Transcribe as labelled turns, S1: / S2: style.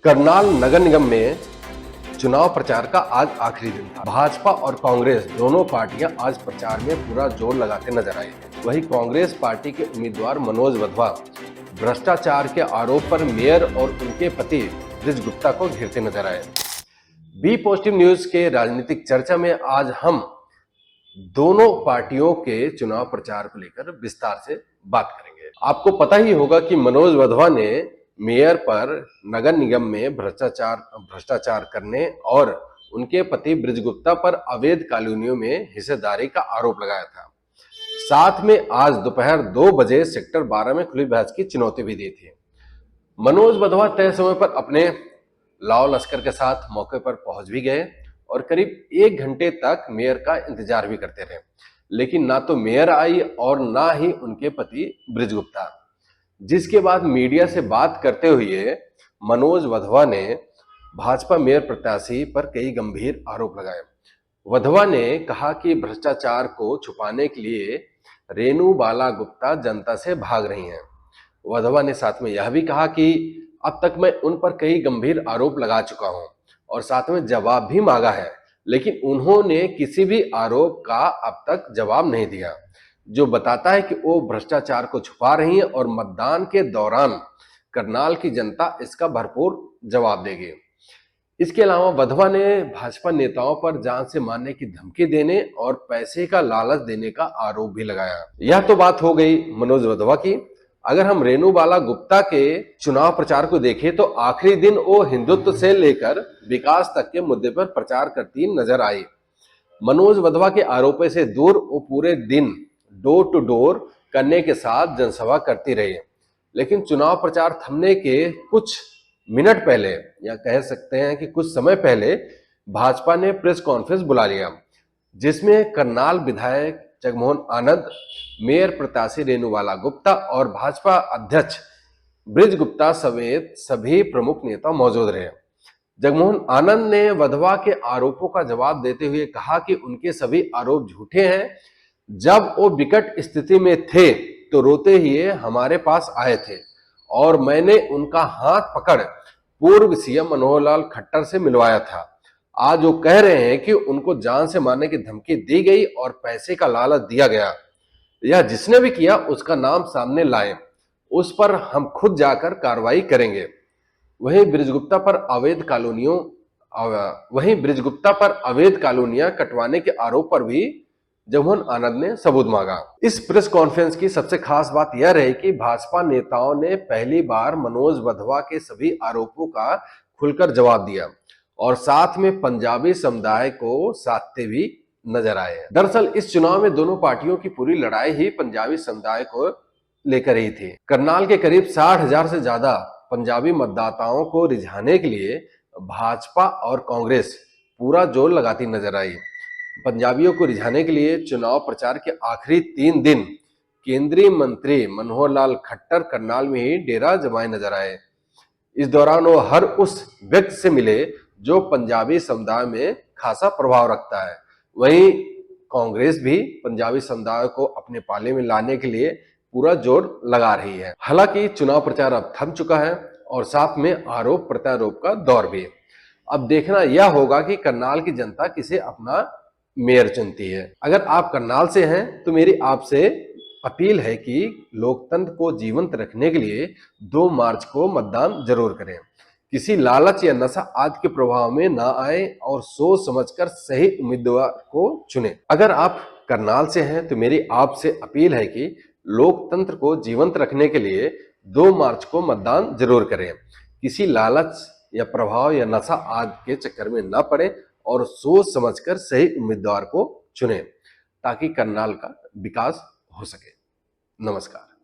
S1: करनाल नगर निगम में चुनाव प्रचार का आज आखिरी दिन था। भाजपा और कांग्रेस दोनों पार्टियां आज प्रचार में पूरा जोर लगाते नजर आई। वहीं कांग्रेस पार्टी के उम्मीदवार मनोज वधवा भ्रष्टाचार के आरोप पर मेयर और उनके पति ब्रिज गुप्ता को घेरते नजर आए। बी पॉजिटिव न्यूज के राजनीतिक चर्चा में आज हम दोनों पार्टियों के चुनाव प्रचार को लेकर विस्तार से बात करेंगे। आपको पता ही होगा कि मनोज वधवा ने मेयर पर नगर निगम में भ्रष्टाचार करने और उनके पति ब्रिज गुप्ता पर अवैध कॉलोनियों में हिस्सेदारी का आरोप लगाया था। साथ में आज दोपहर 2 बजे सेक्टर 12 में खुली बहस की चुनौती भी दी थी। मनोज वधवा तय समय पर अपने लाव लश्कर के साथ मौके पर पहुंच भी गए और करीब 1 घंटे तक मेयर का इंतजार भी करते रहे, लेकिन ना तो मेयर आई और ना ही उनके पति ब्रिज गुप्ता। जिसके बाद मीडिया से बात करते हुए मनोज वधवा ने भाजपा मेयर प्रत्याशी पर कई गंभीर आरोप लगाए। वधवा ने कहा कि भ्रष्टाचार को छुपाने के लिए रेणु बाला गुप्ता जनता से भाग रही हैं। वधवा ने साथ में यह भी कहा कि अब तक मैं उन पर कई गंभीर आरोप लगा चुका हूं और साथ में जवाब भी मांगा है, लेकिन उन्होंने किसी भी आरोप का अब तक जवाब नहीं दिया, जो बताता है कि वो भ्रष्टाचार को छुपा रही है और मतदान के दौरान करनाल की जनता इसका भरपूर जवाब देगी। इसके अलावा वधवा ने भाजपा नेताओं पर जान से मारने की धमकी देने और पैसे का लालच देने का आरोप भी लगाया। यह तो बात हो गई मनोज वधवा की। अगर हम रेणु बाला गुप्ता के चुनाव प्रचार को देखें तो आखिरी दिन वो हिंदुत्व से लेकर विकास तक के मुद्दे पर प्रचार करती नजर आई। मनोज वधवा के आरोपों से दूर वो पूरे दिन डोर टू डोर करने के साथ जनसभा करती रही, लेकिन चुनाव प्रचार थमने के कुछ मिनट पहले या कह सकते हैं कि कुछ समय पहले भाजपा ने प्रेस कॉन्फ्रेंस बुला लिया, जिसमें करनाल विधायक जगमोहन आनंद, मेयर प्रत्याशी रेणु बाला गुप्ता और भाजपा अध्यक्ष ब्रिज गुप्ता समेत सभी प्रमुख नेता मौजूद रहे। जगमोहन आनंद ने वधवा के आरोपों का जवाब देते हुए कहा कि उनके सभी आरोप झूठे हैं। जब वो विकट स्थिति में थे तो रोते हुए हमारे पास आए थे और मैंने उनका हाथ पकड़ पूर्व सीएम मनोहर लाल खट्टर से मिलवाया था। आज वो कह रहे हैं कि उनको जान से मारने की धमकी दी गई और पैसे का लालच दिया गया। यह जिसने भी किया उसका नाम सामने लाए, उस पर हम खुद जाकर कार्रवाई करेंगे। वहीं ब्रिज गुप्ता पर अवैध कॉलोनियां कटवाने के आरोप पर भी जगमोहन आनंद ने सबूत मांगा। इस प्रेस कॉन्फ्रेंस की सबसे खास बात यह रही कि भाजपा नेताओं ने पहली बार मनोज वधवा के सभी आरोपों का खुलकर जवाब दिया और साथ में पंजाबी समुदाय को साधते भी नजर आए। दरअसल इस चुनाव में दोनों पार्टियों की पूरी लड़ाई ही पंजाबी समुदाय को लेकर ही थी। करनाल के करीब 60,000 से ज्यादा पंजाबी मतदाताओं को रिझाने के लिए भाजपा और कांग्रेस पूरा जोर लगाती नजर आई। पंजाबियों को रिझाने के लिए चुनाव प्रचार के आखिरी 3 दिन केंद्रीय मंत्री मनोहर लाल खट्टर करनाल में ही डेरा जमाए नजर आए। इस दौरान वो हर उस व्यक्ति से मिले जो पंजाबी समुदाय में खासा प्रभाव रखता है। वहीं कांग्रेस भी पंजाबी समुदाय को अपने पाले में लाने के लिए पूरा जोर लगा रही है। हालांकि चुनाव प्रचार अब थम चुका है और साथ में आरोप प्रत्यारोप का दौर भी। अब देखना यह होगा कि करनाल की जनता किसे अपना मेयर चुनती है। अगर आप करनाल से हैं तो मेरी आपसे अपील है कि लोकतंत्र को जीवंत रखने के लिए 2 मार्च को मतदान जरूर करें। किसी लालच या नशा आदि के प्रभाव में ना आए और सोच समझकर सही उम्मीदवार को चुने। अगर आप करनाल से हैं तो मेरी आपसे अपील है कि लोकतंत्र को जीवंत रखने के लिए 2 मार्च को मतदान जरूर करें। किसी लालच या प्रभाव या नशा आदि के चक्कर में ना पड़े और सोच समझकर सही उम्मीदवार को चुने ताकि करनाल का विकास हो सके। नमस्कार।